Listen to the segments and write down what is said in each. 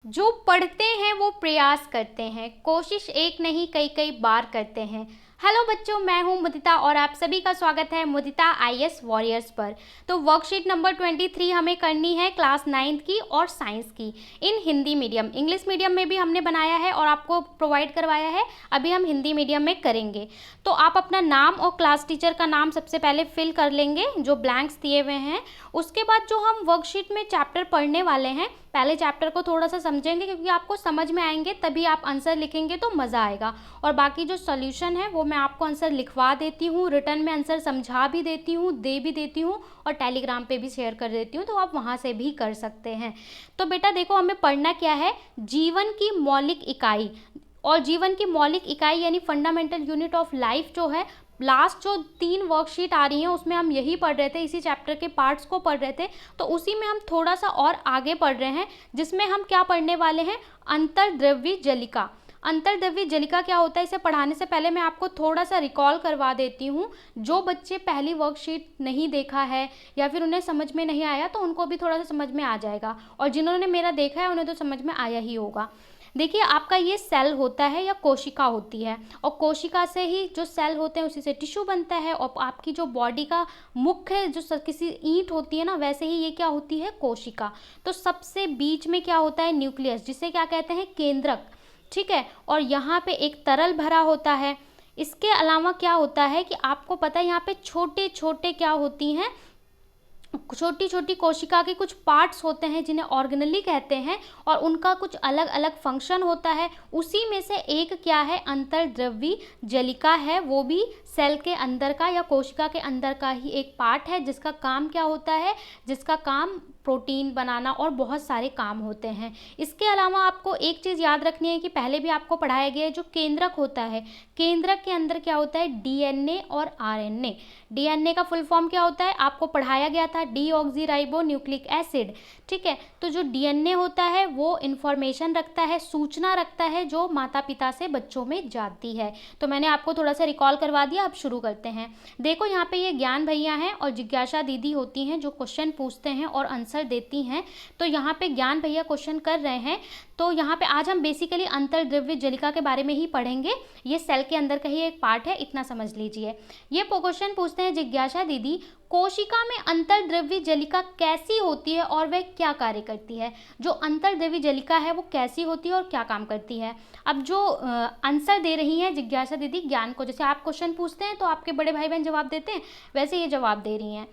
जो पढ़ते हैं वो प्रयास करते हैं, कोशिश एक नहीं कई कई बार करते हैं। हेलो बच्चों, मैं हूं मुदिता और आप सभी का स्वागत है मुदिता आईएएस वॉरियर्स पर। तो वर्कशीट नंबर 23 हमें करनी है क्लास 9th की और साइंस की इन हिंदी मीडियम। इंग्लिश मीडियम में भी हमने बनाया है और आपको प्रोवाइड करवाया है, अभी हम हिंदी मीडियम में करेंगे। तो आप अपना नाम और क्लास टीचर का नाम सबसे पहले फिल कर लेंगे जो ब्लैंक्स दिए हुए हैं। उसके बाद जो हम वर्कशीट में चैप्टर पढ़ने वाले हैं, पहले चैप्टर को थोड़ा सा समझेंगे क्योंकि आपको समझ में आएंगे तभी आप आंसर लिखेंगे तो मज़ा आएगा। और बाकी जो सॉल्यूशन है वो मैं आपको आंसर लिखवा देती हूँ, रिटर्न में आंसर समझा भी देती हूँ, दे भी देती हूँ और टेलीग्राम पे भी शेयर कर देती हूँ, तो आप वहाँ से भी कर सकते हैं। तो बेटा देखो, हमें पढ़ना क्या है, जीवन की मौलिक इकाई। और जीवन की मौलिक इकाई यानी फंडामेंटल यूनिट ऑफ लाइफ जो है, लास्ट जो 3 वर्कशीट आ रही हैं उसमें हम यही पढ़ रहे थे, इसी चैप्टर के पार्ट्स को पढ़ रहे थे। तो उसी में हम थोड़ा सा और आगे पढ़ रहे हैं, जिसमें हम क्या पढ़ने वाले हैं, अंतर्द्रव्यी जलिका। अंतर्द्रव्यी जलिका क्या होता है, इसे पढ़ाने से पहले मैं आपको थोड़ा सा रिकॉल करवा देती हूँ। जो बच्चे पहली वर्कशीट नहीं देखा है या फिर उन्हें समझ में नहीं आया तो उनको भी थोड़ा सा समझ में आ जाएगा, और जिन्होंने मेरा देखा है उन्हें तो समझ में आया ही होगा। देखिए, आपका ये सेल होता है या कोशिका होती है, और कोशिका से ही जो सेल होते हैं उसी से टिश्यू बनता है। और आपकी जो बॉडी का मुख्य जो किसी ईंट होती है ना, वैसे ही ये क्या होती है, कोशिका। तो सबसे बीच में क्या होता है, न्यूक्लियस, जिसे क्या कहते हैं, केंद्रक। ठीक है, और यहाँ पे एक तरल भरा होता है। इसके अलावा क्या होता है कि आपको पता है यहाँ पे छोटे छोटे क्या होती हैं, छोटी छोटी कोशिका के कुछ पार्ट्स होते हैं जिन्हें ऑर्गेनेली कहते हैं, और उनका कुछ अलग अलग फंक्शन होता है। उसी में से एक क्या है, अंतर्द्रव्यी जलिका है। वो भी सेल के अंदर का या कोशिका के अंदर का ही एक पार्ट है, जिसका काम क्या होता है, जिसका काम प्रोटीन बनाना और बहुत सारे काम होते हैं। इसके अलावा आपको एक चीज़ याद रखनी है कि पहले भी आपको पढ़ाया गया है, जो केंद्रक होता है, केंद्रक के अंदर क्या होता है, डीएनए और आरएनए। डीएनए का फुल फॉर्म क्या होता है, आपको पढ़ाया गया था, डीऑक्सीराइबो न्यूक्लिक एसिड। ठीक है, तो जो डीएनए होता है वो इन्फॉर्मेशन रखता है, सूचना रखता है, जो माता पिता से बच्चों में जाती है। तो मैंने आपको थोड़ा सा रिकॉल करवा दिया, अब शुरू करते हैं। देखो, यहाँ पे ये ज्ञान भैया हैं और जिज्ञासा दीदी होती हैं जो क्वेश्चन पूछते हैं और आंसर देती हैं। तो यहाँ पे ज्ञान भैया क्वेश्चन कर रहे हैं। तो यहाँ पे आज हम बेसिकली अंतर्द्रव्य जलिका के बारे में ही पढ़ेंगे। ये सेल के अंदर का ही एक पार्ट है, इतना समझ लीजिए। ये क्वेश्चन पूछते हैं जिज्ञासा दीदी, कोशिका में अंतर्द्रव्य जलिका कैसी होती है और वह क्या कार्य करती है। जो अंतर्द्रव्य जलिका है वो कैसी होती है और क्या काम करती है। अब जो आंसर दे रही हैं जिज्ञासा दीदी ज्ञान को, जैसे आप क्वेश्चन पूछते हैं तो आपके बड़े भाई बहन जवाब देते हैं, वैसे ये जवाब दे रही हैं।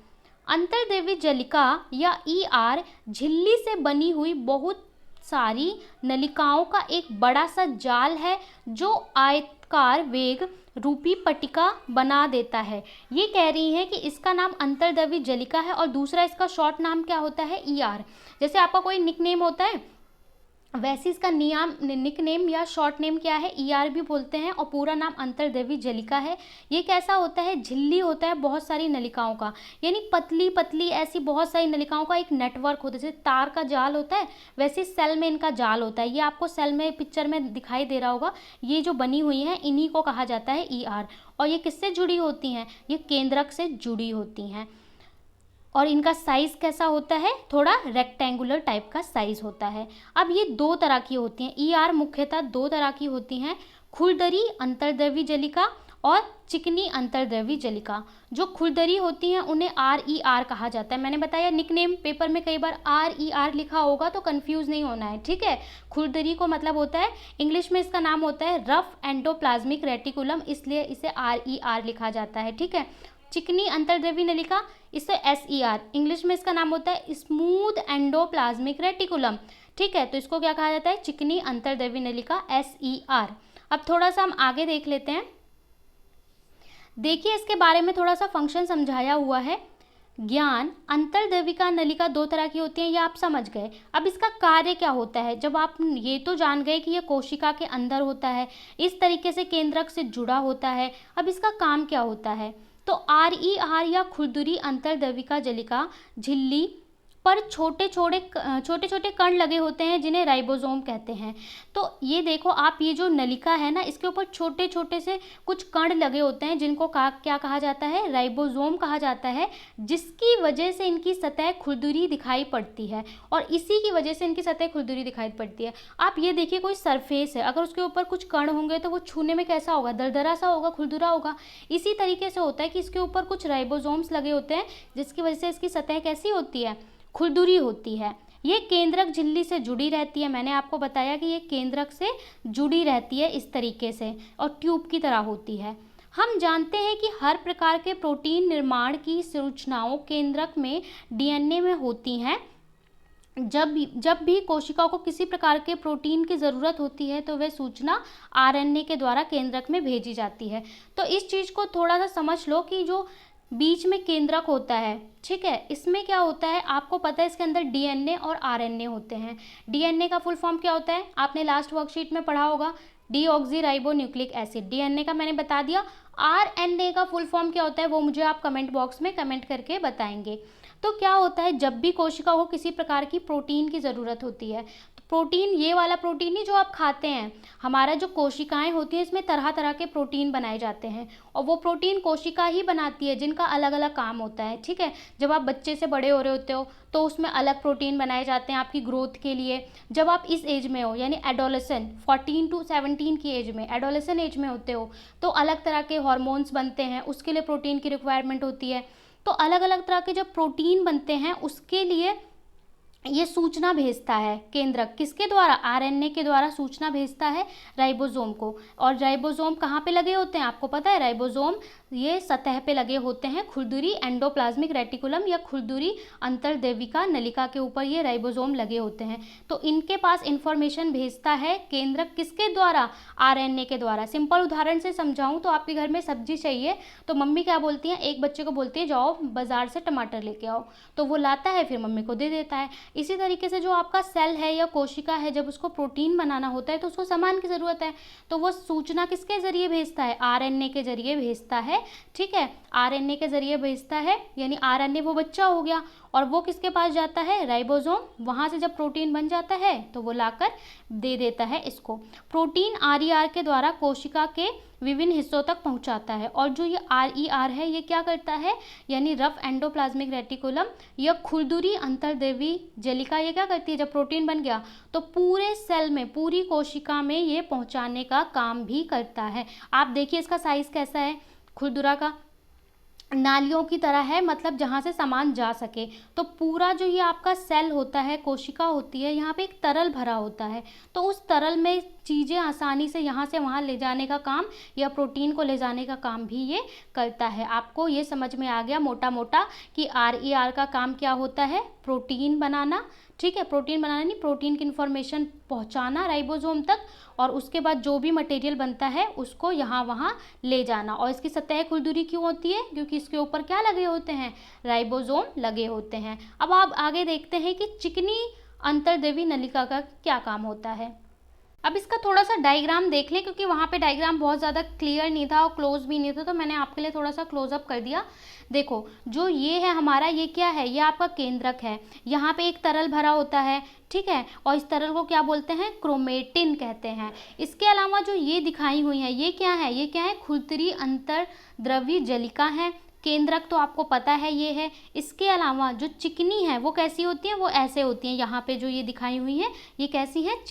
अंतर्द्रव्य जलिका या ईआर झिल्ली से बनी हुई बहुत सारी नलिकाओं का एक बड़ा सा जाल है, जो आयताकार वेग रूपी पट्टिका बना देता है। ये कह रही हैं कि इसका नाम अंतर्द्रव्य जलिका है, और दूसरा इसका शॉर्ट नाम क्या होता है, ईआर। जैसे आपका कोई निकनेम होता है, वैसे इसका निकनेम या शॉर्ट नेम क्या है, ईआर भी बोलते हैं, और पूरा नाम अंतर्द्रव्य जलिका है। ये कैसा होता है, झिल्ली होता है बहुत सारी नलिकाओं का, यानी पतली पतली ऐसी बहुत सारी नलिकाओं का एक नेटवर्क होता है। जैसे तार का जाल होता है, वैसे सेल में इनका जाल होता है। ये आपको सेल में पिक्चर में दिखाई दे रहा होगा, ये जो बनी हुई हैं इन्हीं को कहा जाता है ईआर। और ये किससे जुड़ी होती हैं, ये केंद्रक से जुड़ी होती हैं। और इनका साइज़ कैसा होता है, थोड़ा रेक्टेंगुलर टाइप का साइज़ होता है। अब ये 2 तरह की होती हैं, ईआर मुख्यतः 2 तरह की होती हैं, खुरदरी अंतर्द्रव्य जलिका और चिकनी अंतर्द्रव्य जलिका। जो खुरदरी होती हैं उन्हें आर कहा जाता है। मैंने बताया निकनेम पेपर में कई बार आर लिखा होगा तो कंफ्यूज नहीं होना है, ठीक है। खुरदरी को मतलब होता है, इंग्लिश में इसका नाम होता है रफ एंडोप्लाज्मिक रेटिकुलम, इसलिए इसे आर लिखा जाता है, ठीक है। चिकनी अंतर्द्रव्य नलिका, इसे एसईआर, इंग्लिश में इसका नाम होता है स्मूथ एंडोप्लाज्मिक रेटिकुलम, ठीक है। तो इसको क्या कहा जाता है, चिकनी अंतर्द्रव्य नलिका, एसईआर। अब थोड़ा सा हम आगे देख लेते हैं। देखिए, इसके बारे में थोड़ा सा फंक्शन समझाया हुआ है। ज्ञान अंतर्द्रविका नलिका 2 तरह की होती है, ये आप समझ गए। अब इसका कार्य क्या होता है, जब आप ये तो जान गए कि ये कोशिका के अंदर होता है, इस तरीके से केंद्रक से जुड़ा होता है। अब इसका काम क्या होता है, तो आर या खुरदरी अंतर्द्रविका जलिका झिल्ली पर छोटे छोटे कण लगे होते हैं जिन्हें राइबोसोम कहते हैं। तो ये देखो आप, ये जो नलिका है ना, इसके ऊपर छोटे छोटे से कुछ कण लगे होते हैं जिनको क्या कहा जाता है, राइबोसोम कहा जाता है, जिसकी वजह से इनकी सतह खुरदुरी दिखाई पड़ती है और इसी की वजह से इनकी सतह खुरदुरी दिखाई पड़ती है। आप ये देखिए, कोई सरफेस है, अगर उसके ऊपर कुछ कण होंगे तो वो छूने में कैसा होगा, दरदरा सा होगा, खुरदुरा होगा। इसी तरीके से होता है कि इसके ऊपर कुछ राइबोसोम्स लगे होते हैं जिसकी वजह से इसकी सतह कैसी होती है, खुरदुरी होती है। ये केंद्रक झिल्ली से जुड़ी रहती है, मैंने आपको बताया कि ये केंद्रक से जुड़ी रहती है इस तरीके से और ट्यूब की तरह होती है। हम जानते हैं कि हर प्रकार के प्रोटीन निर्माण की सूचनाओं केंद्रक में डीएनए में होती हैं। जब भी कोशिकाओं को किसी प्रकार के प्रोटीन की ज़रूरत होती है तो वह सूचना आरएनए के द्वारा केंद्रक में भेजी जाती है। तो इस चीज़ को थोड़ा सा समझ लो कि जो बीच में केंद्रक होता है, ठीक है, इसमें क्या होता है, आपको पता है इसके अंदर डीएनए और आरएनए होते हैं। डीएनए का फुल फॉर्म क्या होता है, आपने लास्ट वर्कशीट में पढ़ा होगा, डीऑक्सीराइबोन्यूक्लिक एसिड। डीएनए का मैंने बता दिया। आरएनए का फुल फॉर्म क्या होता है वो मुझे आप कमेंट बॉक्स में कमेंट करके बताएंगे। तो क्या होता है, जब भी कोशिका को किसी प्रकार की प्रोटीन की ज़रूरत होती है, तो प्रोटीन, ये वाला प्रोटीन नहीं जो आप खाते हैं, हमारा जो कोशिकाएं होती हैं इसमें तरह तरह के प्रोटीन बनाए जाते हैं और वो प्रोटीन कोशिका ही बनाती है जिनका अलग अलग काम होता है, ठीक है। जब आप बच्चे से बड़े हो रहे होते हो तो उसमें अलग प्रोटीन बनाए जाते हैं आपकी ग्रोथ के लिए। जब आप इस एज में हो, यानी एडोलेसेंट 14 to 17 की एज में, एडोलेसेंट एज में होते हो, तो अलग तरह के हार्मोन्स बनते हैं, उसके लिए प्रोटीन की रिक्वायरमेंट होती है। तो अलग अलग तरह के जब प्रोटीन बनते हैं उसके लिए ये सूचना भेजता है केंद्रक, किसके द्वारा, आरएनए के द्वारा सूचना भेजता है राइबोसोम को। और राइबोसोम कहाँ पे लगे होते हैं, आपको पता है, राइबोसोम ये सतह पे लगे होते हैं, खुरदुरी एंडोप्लाज्मिक रेटिकुलम या खुरदुरी अंतर्देविका नलिका के ऊपर ये राइबोसोम लगे होते हैं। तो इनके पास इंफॉर्मेशन भेजता है केंद्रक, किसके द्वारा, आरएनए के द्वारा। सिंपल उदाहरण से समझाऊं तो आपके घर में सब्जी चाहिए तो मम्मी क्या बोलती हैं, एक बच्चे को बोलती है जाओ बाजार से टमाटर लेके आओ, तो वो लाता है, फिर मम्मी को दे देता है। इसी तरीके से जो आपका सेल है या कोशिका है, जब उसको प्रोटीन बनाना होता है तो उसको सामान की ज़रूरत है, तो वो सूचना किसके ज़रिए भेजता है, आरएनए के ज़रिए भेजता है, ठीक है, आरएनए के ज़रिए भेजता है। यानी आरएनए वो बच्चा हो गया और वो किसके पास जाता है, राइबोसोम। वहाँ से जब प्रोटीन बन जाता है तो वो लाकर दे देता है इसको। प्रोटीन आरईआर के द्वारा कोशिका के विभिन्न हिस्सों तक पहुंचाता है। और जो ये आरईआर है ये क्या करता है, यानी रफ एंडोप्लाज्मिक रेटिकुलम या खुरदुरी अंतर्देवी जलिका, ये क्या करती है, जब प्रोटीन बन गया तो पूरे सेल में, पूरी कोशिका में ये पहुंचाने का काम भी करता है। आप देखिए इसका साइज कैसा है, खुरदुरा का नालियों की तरह है, मतलब जहाँ से सामान जा सके। तो पूरा जो ये आपका सेल होता है, कोशिका होती है, यहाँ पे एक तरल भरा होता है, तो उस तरल में चीज़ें आसानी से यहाँ से वहाँ ले जाने का काम या प्रोटीन को ले जाने का काम भी ये करता है। आपको ये समझ में आ गया मोटा मोटा कि आरईआर का काम क्या होता है, प्रोटीन बनाना, ठीक है, प्रोटीन बनाना नहीं, प्रोटीन की इन्फॉर्मेशन पहुँचाना राइबोसोम तक और उसके बाद जो भी मटेरियल बनता है उसको यहाँ वहाँ ले जाना। और इसकी सतह खुरदुरी क्यों होती है, क्योंकि इसके ऊपर क्या लगे होते हैं, राइबोसोम लगे होते हैं। अब आप आगे देखते हैं कि चिकनी अंतर्देवी नलिका का क्या काम होता है। अब इसका थोड़ा सा डायग्राम देख लें, क्योंकि वहाँ पे डायग्राम बहुत ज़्यादा क्लियर नहीं था और क्लोज भी नहीं था, तो मैंने आपके लिए थोड़ा सा क्लोजअप कर दिया। देखो जो ये है हमारा, ये क्या है, ये आपका केंद्रक है, यहाँ पे एक तरल भरा होता है, ठीक है, और इस तरल को क्या बोलते हैं, क्रोमेटिन कहते हैं। इसके अलावा जो ये दिखाई हुई है ये क्या है, ये क्या है, खुरदुरी अंतर्द्रवी जलिका है। केंद्रक तो आपको पता है ये है। इसके अलावा जो चिकनी है वो कैसी होती है, वो ऐसे होती हैं, यहाँ पे जो ये दिखाई हुई है ये कैसी है,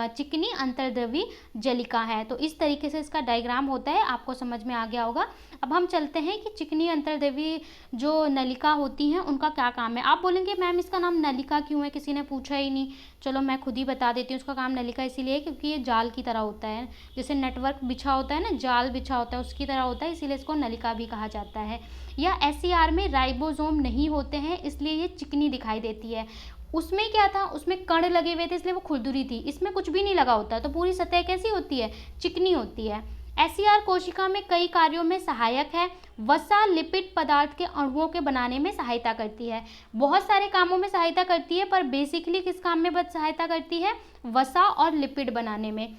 चिकनी अंतर्द्रवी जलिका है। तो इस तरीके से इसका डायग्राम होता है, आपको समझ में आ गया होगा। अब हम चलते हैं कि चिकनी अंतर्द्रवी जो नलिका होती हैं उनका क्या काम है। आप बोलेंगे मैम इसका नाम नलिका क्यों है, किसी ने पूछा ही नहीं। चलो मैं खुद ही बता देती हूँ, उसका काम नलिका इसीलिए है क्योंकि ये जाल की तरह होता है, जैसे नेटवर्क बिछा होता है ना, जाल बिछा होता है उसकी तरह होता है, इसीलिए इसको नलिका भी कहा जाता है। या एसईआर में राइबोसोम नहीं होते हैं इसलिए ये चिकनी दिखाई देती है। उसमें क्या था, उसमें कण लगे हुए थे इसलिए वो खुरदुरी थी, इसमें कुछ भी नहीं लगा होता तो पूरी सतह कैसी होती है, चिकनी होती है। एसईआर कोशिका में कई कार्यों में सहायक है। वसा लिपिड पदार्थ के अणुओं के बनाने में सहायता करती है, बहुत सारे कामों में सहायता करती है, पर बेसिकली किस काम में सहायता करती है, वसा और लिपिड बनाने में।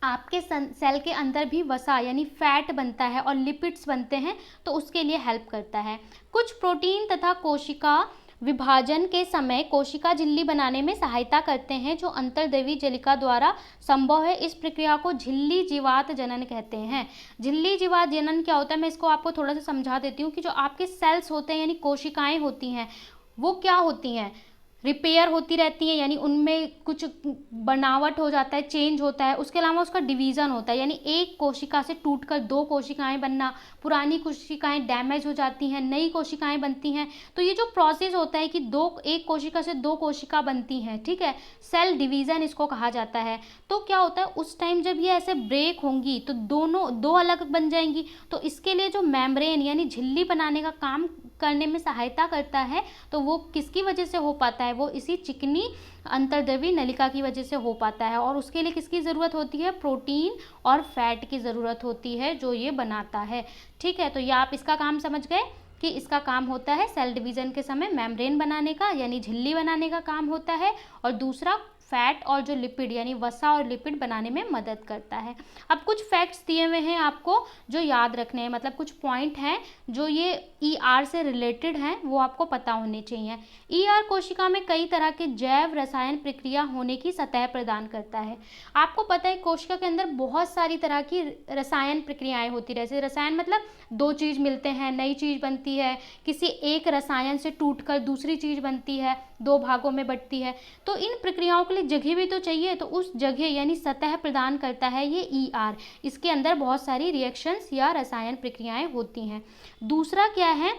आपके सेल के अंदर भी वसा यानी फैट बनता है और लिपिड्स बनते हैं, तो उसके लिए हेल्प करता है। कुछ प्रोटीन तथा कोशिका विभाजन के समय कोशिका झिल्ली बनाने में सहायता करते हैं, जो अंतर्द्रव्यी जलिका द्वारा संभव है। इस प्रक्रिया को झिल्ली जीवात जनन कहते हैं। झिल्ली जीवात जनन क्या होता है, मैं इसको आपको थोड़ा सा समझा देती हूँ कि जो आपके सेल्स होते हैं यानी कोशिकाएं होती हैं वो क्या होती हैं, रिपेयर होती रहती है, यानी उनमें कुछ बनावट हो जाता है, चेंज होता है। उसके अलावा उसका डिवीज़न होता है, यानी एक कोशिका से टूटकर दो कोशिकाएं बनना, पुरानी कोशिकाएं डैमेज हो जाती हैं, नई कोशिकाएं बनती हैं। तो ये जो प्रोसेस होता है कि एक कोशिका से दो कोशिका बनती हैं, ठीक है, सेल डिवीज़न इसको कहा जाता है। तो क्या होता है उस टाइम जब ये ऐसे ब्रेक होंगी तो दो अलग बन जाएंगी। तो इसके लिए जो मेम्ब्रेन यानी झिल्ली बनाने का काम करने में सहायता करता है, तो वो किसकी वजह से हो पाता है, वो इसी चिकनी अंतर्द्रव्यी नलिका की वजह से हो पाता है। और उसके लिए किसकी ज़रूरत होती है, प्रोटीन और फैट की ज़रूरत होती है जो ये बनाता है। ठीक है, तो ये आप इसका काम समझ गए कि इसका काम होता है सेल डिवीज़न के समय मेम्ब्रेन बनाने का यानी झिल्ली बनाने का काम होता है, और दूसरा फैट और जो लिपिड यानी वसा और लिपिड बनाने में मदद करता है। अब कुछ फैक्ट्स दिए हुए हैं आपको जो याद रखने हैं, मतलब कुछ पॉइंट हैं जो ये ER से रिलेटेड हैं, वो आपको पता होने चाहिए। ER कोशिका में कई तरह के जैव रसायन प्रक्रिया होने की सतह प्रदान करता है। आपको पता है कोशिका के अंदर बहुत सारी तरह की रसायन प्रक्रियाएं होती रहती है। रसायन मतलब दो चीज़ मिलते हैं, नई चीज़ बनती है, किसी एक रसायन से टूटकर दूसरी चीज़ बनती है, दो भागों में बंटती है। तो इन प्रक्रियाओं के लिए जगह भी तो चाहिए, तो उस जगह यानी सतह प्रदान करता है ये ER। इसके अंदर बहुत सारी रिएक्शंस या रसायन प्रक्रियाएं होती हैं। दूसरा क्या है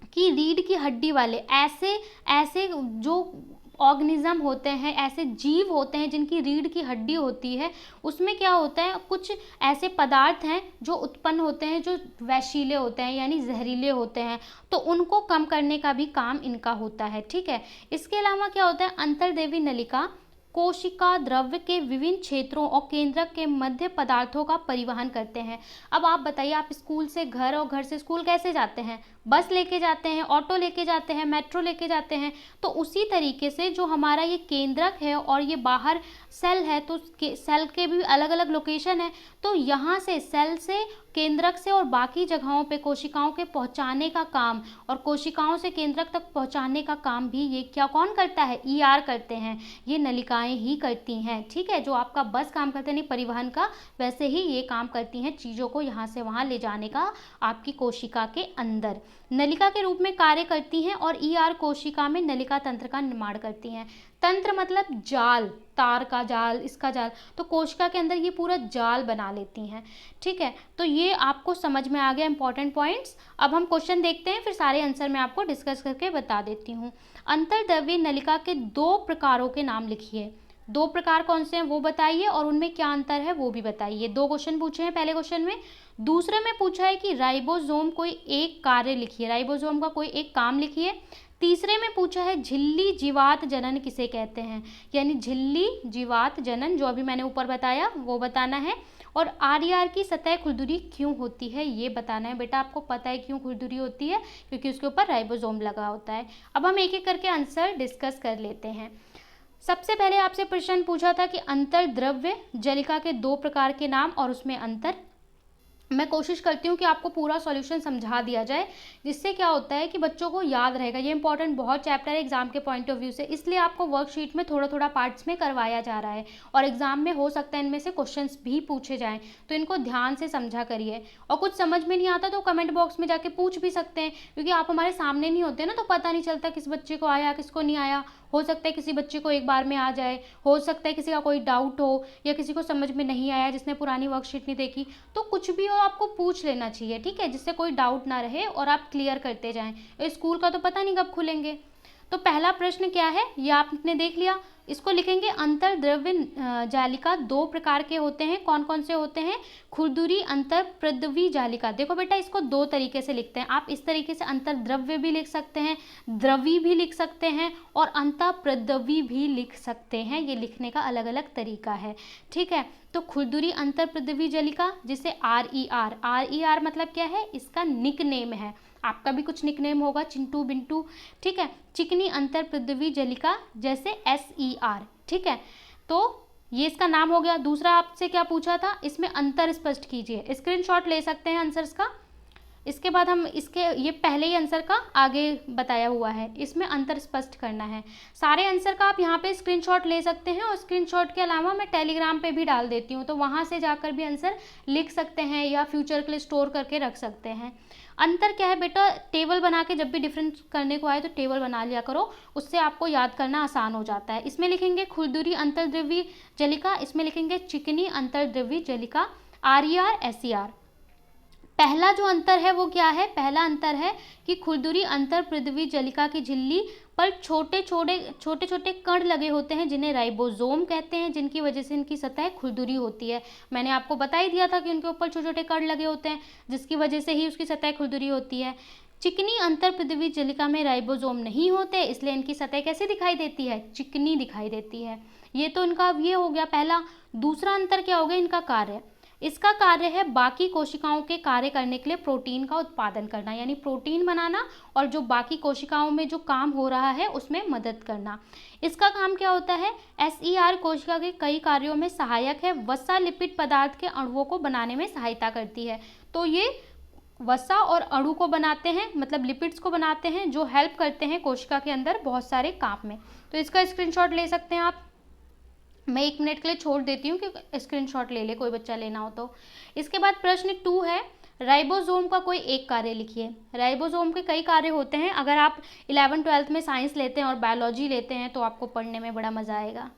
कि रीढ़ की हड्डी वाले ऐसे जो ऑर्गेनिज्म होते हैं, ऐसे जीव होते हैं जिनकी रीढ़ की हड्डी होती है, उसमें क्या होता है कुछ ऐसे पदार्थ हैं जो उत्पन्न होते हैं जो विषैले होते हैं यानी जहरीले होते हैं, तो उनको कम करने का भी काम इनका होता है। ठीक है, इसके अलावा क्या होता है अंतर्द्रव्यी नलिका कोशिका द्रव्य के विभिन्न क्षेत्रों और केंद्रक के मध्य पदार्थों का परिवहन करते हैं। अब आप बताइए, आप स्कूल से घर और घर से स्कूल कैसे जाते हैं, बस लेके जाते हैं, ऑटो लेके जाते हैं, मेट्रो लेके जाते हैं। तो उसी तरीके से जो हमारा ये केंद्रक है और ये बाहर सेल है, तो सेल के भी अलग अलग लोकेशन है। तो यहाँ से सेल से केंद्रक से और बाकी जगहों पे कोशिकाओं के पहुँचाने का काम और कोशिकाओं से केंद्रक तक पहुँचाने का काम भी ये कौन करता है, ER करते हैं, ये नलिकाएं ही करती हैं। ठीक है, जो आपका बस काम करते नहीं परिवहन का, वैसे ही ये काम करती हैं चीज़ों को यहाँ से वहाँ ले जाने का आपकी कोशिका के अंदर। नलिका के रूप में कार्य करती हैं और ER कोशिका में नलिका तंत्र का निर्माण करती हैं। तंत्र मतलब जाल, तार का जाल, इसका जाल, तो कोशिका के अंदर ये पूरा जाल बना लेती हैं। ठीक है, तो ये आपको समझ में आ गया इंपॉर्टेंट पॉइंट्स। अब हम क्वेश्चन देखते हैं, फिर सारे आंसर मैं आपको डिस्कस करके बता देती हूँ। अंतर्द्रव्यी नलिका के दो प्रकारों के नाम लिखिए। दो प्रकार कौन से हैं वो बताइए और उनमें क्या अंतर है वो भी बताइए। दो क्वेश्चन पूछे हैं पहले क्वेश्चन में। दूसरे में पूछा है कि राइबोसोम कोई एक कार्य लिखिए, राइबोसोम का कोई एक काम लिखिए। तीसरे में पूछा है झिल्ली जीवात जनन किसे कहते हैं, यानी झिल्ली जीवात जनन जो अभी मैंने ऊपर बताया वो बताना है। और RER की सतह खुरदुरी क्यों होती है ये बताना है। बेटा आपको पता है क्यों खुरदुरी होती है, क्योंकि उसके ऊपर राइबोसोम लगा होता है। अब हम एक एक करके आंसर डिस्कस कर लेते हैं। सबसे पहले आपसे प्रश्न पूछा था कि अंतर्द्रव्य जलिका के दो प्रकार के नाम और उसमें अंतर। मैं कोशिश करती हूँ कि आपको पूरा सॉल्यूशन समझा दिया जाए, जिससे क्या होता है कि बच्चों को याद रहेगा। ये इंपॉर्टेंट बहुत चैप्टर है एग्जाम के पॉइंट ऑफ व्यू से, इसलिए आपको वर्कशीट में थोड़ा थोड़ा पार्ट्स में करवाया जा रहा है और एग्जाम में हो सकता है इनमें से क्वेश्चंस भी पूछे जाएं, तो इनको ध्यान से समझा करिए। और कुछ समझ में नहीं आता तो कमेंट बॉक्स में जाके पूछ भी सकते हैं, क्योंकि आप हमारे सामने नहीं होते ना, तो पता नहीं चलता किस बच्चे को आया किसको नहीं आया। हो सकता है किसी बच्चे को एक बार में आ जाए, हो सकता है किसी का कोई डाउट हो, या किसी को समझ में नहीं आया जिसने पुरानी वर्कशीट नहीं देखी। तो कुछ भी हो आपको पूछ लेना चाहिए, ठीक है, जिससे कोई डाउट ना रहे और आप क्लियर करते जाएं। स्कूल का तो पता नहीं कब खुलेंगे। तो पहला प्रश्न क्या है ये आपने देख लिया, इसको लिखेंगे अंतर्द्रव्य जालिका दो प्रकार के होते हैं। कौन कौन से होते हैं, खुरदुरी अंतर्प्रद्रवी जालिका। देखो बेटा इसको दो तरीके से लिखते हैं, आप इस तरीके से अंतर्द्रव्य भी लिख सकते हैं, द्रवी भी लिख सकते हैं और अंतःप्रद्रवी भी लिख सकते हैं। ये लिखने का अलग अलग तरीका है, ठीक है। तो खुरदुरी अंतर्प्रद्रवी जालिका जिसे RER मतलब क्या है, इसका निक नेम है। आपका भी कुछ निकनेम होगा, चिंटू बिंटू, ठीक है। चिकनी अंतर्प्रद्रवी जालिका जैसे SER, ठीक है। तो ये इसका नाम हो गया। दूसरा आपसे क्या पूछा था, इसमें अंतर स्पष्ट कीजिए। स्क्रीनशॉट ले सकते हैं आंसर्स का। इसके बाद हम इसके ये पहले ही आंसर का आगे बताया हुआ है, इसमें अंतर स्पष्ट करना है। सारे आंसर का आप यहाँ पे स्क्रीनशॉट ले सकते हैं और स्क्रीनशॉट के अलावा मैं टेलीग्राम पे भी डाल देती हूँ, तो वहाँ से जाकर भी आंसर लिख सकते हैं या फ्यूचर के लिए स्टोर करके रख सकते हैं। अंतर क्या है बेटा, टेबल बना के जब भी डिफरेंस करने को आए तो टेबल बना लिया करो, उससे आपको याद करना आसान हो जाता है। इसमें लिखेंगे खुरदुरी अंतर्द्रव्यी जलिका, इसमें लिखेंगे चिकनी अंतर्द्रव्यी जलिका, RER SER। पहला जो अंतर है वो क्या है, पहला अंतर है कि खुरदुरी अंतर पृथ्वी जलिका की झिल्ली पर छोटे छोटे कण लगे होते हैं जिन्हें राइबोसोम कहते हैं, जिनकी वजह से इनकी सतह खुरदुरी होती है। मैंने आपको बता ही दिया था कि उनके ऊपर छोटे छोटे कण लगे होते हैं जिसकी वजह से ही उसकी सतह खुरदुरी होती है। चिकनी अंतर पृथ्वी जलिका में राइबोसोम नहीं होते, इसलिए इनकी सतह कैसी दिखाई देती है, चिकनी दिखाई देती है। ये तो इनका ये हो गया पहला। दूसरा अंतर क्या हो गया, इनका कार्य। इसका कार्य है बाकी कोशिकाओं के कार्य करने के लिए प्रोटीन का उत्पादन करना, यानी प्रोटीन बनाना और जो बाकी कोशिकाओं में जो काम हो रहा है उसमें मदद करना। इसका काम क्या होता है, SER कोशिका के कई कार्यों में सहायक है। वसा लिपिड पदार्थ के अणुओं को बनाने में सहायता करती है। तो ये वसा और अणु को बनाते हैं, मतलब लिपिड्स को बनाते हैं, जो हेल्प करते हैं कोशिका के अंदर बहुत सारे काम में। तो इसका स्क्रीनशॉट ले सकते हैं आप। मैं 1 मिनट के लिए छोड़ देती हूँ कि स्क्रीनशॉट ले ले, कोई बच्चा लेना हो तो। इसके बाद प्रश्न 2 है, राइबोसोम का कोई एक कार्य लिखिए। राइबोसोम के कई कार्य होते हैं। अगर आप 11th-12th में साइंस लेते हैं और बायोलॉजी लेते हैं तो आपको पढ़ने में बड़ा मज़ा आएगा।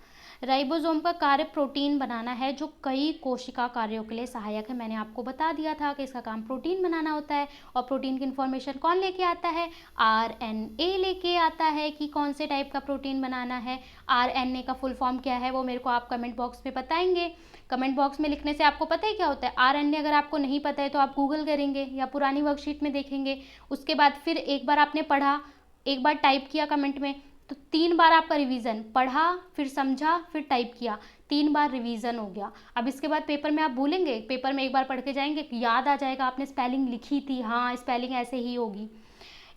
राइबोसोम का कार्य प्रोटीन बनाना है जो कई कोशिका कार्यों के लिए सहायक है। मैंने आपको बता दिया था कि इसका काम प्रोटीन बनाना होता है। और प्रोटीन की इन्फॉर्मेशन कौन लेके आता है, RNA लेके आता है कि कौन से टाइप का प्रोटीन बनाना है। RNA का फुल फॉर्म क्या है वो मेरे को आप कमेंट बॉक्स में बताएंगे। कमेंट बॉक्स में लिखने से आपको पता है क्या होता है। RNA अगर आपको नहीं पता है तो आप गूगल करेंगे या पुरानी वर्कशीट में देखेंगे। उसके बाद फिर एक बार आपने पढ़ा, एक बार टाइप किया कमेंट में, तो 3 बार आपका रिवीजन, पढ़ा फिर समझा फिर टाइप किया, 3 बार रिवीजन हो गया। अब इसके बाद पेपर में आप भूलेंगे, पेपर में एक बार पढ़ के जाएंगे, याद आ जाएगा आपने स्पेलिंग लिखी थी, हाँ स्पेलिंग ऐसे ही होगी।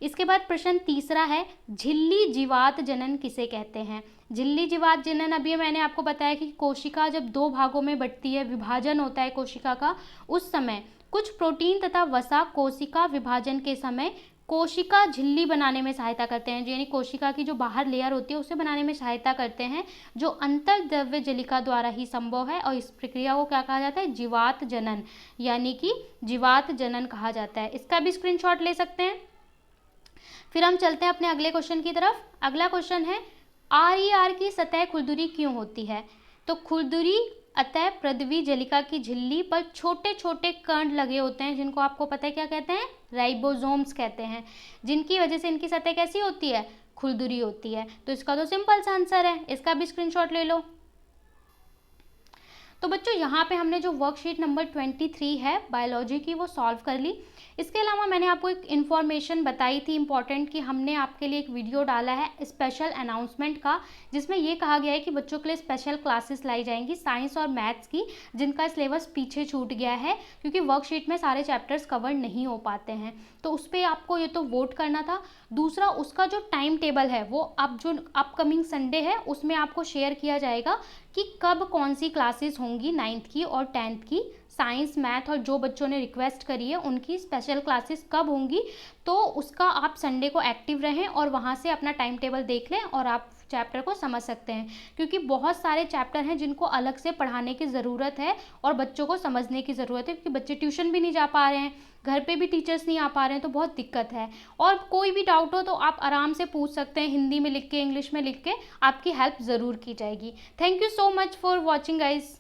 इसके बाद प्रश्न 3 है, झिल्ली जीवात जनन किसे कहते हैं। झिल्ली जीवात जनन, अभी मैंने आपको बताया कि कोशिका जब 2 भागों में बंटती है, विभाजन होता है कोशिका का, उस समय कुछ प्रोटीन तथा वसा कोशिका विभाजन के समय कोशिका झिल्ली बनाने में सहायता करते हैं, यानी कोशिका की जो बाहर लेयर होती है उसे बनाने में सहायता करते हैं, जो अंतर्द्रव्य जलिका द्वारा ही संभव है। और इस प्रक्रिया को क्या कहा जाता है, जीवात जनन, यानी कि जीवात जनन कहा जाता है। इसका भी स्क्रीनशॉट ले सकते हैं। फिर हम चलते हैं अपने अगले क्वेश्चन की तरफ। अगला क्वेश्चन है, RER की सतह खुरदुरी क्यों होती है। तो खुरदुरी अतः पृथ्वी जलिका की झिल्ली पर छोटे छोटे कण लगे होते हैं, जिनको आपको पता है क्या कहते हैं, राइबोसोम्स कहते हैं, जिनकी वजह से इनकी सतह कैसी होती है, खुरदुरी होती है। तो इसका तो सिंपल सा आंसर है, इसका भी स्क्रीनशॉट ले लो। तो बच्चों यहाँ पे हमने जो वर्कशीट नंबर 23 है बायोलॉजी की वो सॉल्व कर ली। इसके अलावा मैंने आपको एक इन्फॉर्मेशन बताई थी इम्पॉर्टेंट, कि हमने आपके लिए एक वीडियो डाला है स्पेशल अनाउंसमेंट का, जिसमें ये कहा गया है कि बच्चों के लिए स्पेशल क्लासेस लाई जाएंगी साइंस और मैथ्स की, जिनका सिलेबस पीछे छूट गया है क्योंकि वर्कशीट में सारे चैप्टर्स कवर नहीं हो पाते हैं। तो उस पर आपको ये तो वोट करना था। दूसरा, उसका जो टाइम टेबल है वो अब जो अपकमिंग संडे है उसमें आपको शेयर किया जाएगा कि कब कौन सी क्लासेस होंगी 9th की और 10th की, साइंस मैथ और जो बच्चों ने रिक्वेस्ट करी है उनकी स्पेशल क्लासेस कब होंगी। तो उसका आप संडे को एक्टिव रहें और वहाँ से अपना टाइम टेबल देख लें और आप चैप्टर को समझ सकते हैं, क्योंकि बहुत सारे चैप्टर हैं जिनको अलग से पढ़ाने की ज़रूरत है और बच्चों को समझने की ज़रूरत है, क्योंकि बच्चे ट्यूशन भी नहीं जा पा रहे हैं, घर पे भी टीचर्स नहीं आ पा रहे हैं, तो बहुत दिक्कत है। और कोई भी डाउट हो तो आप आराम से पूछ सकते हैं, हिंदी में लिख के, इंग्लिश में लिख के, आपकी हेल्प ज़रूर की जाएगी। Thank you so much for watching guys.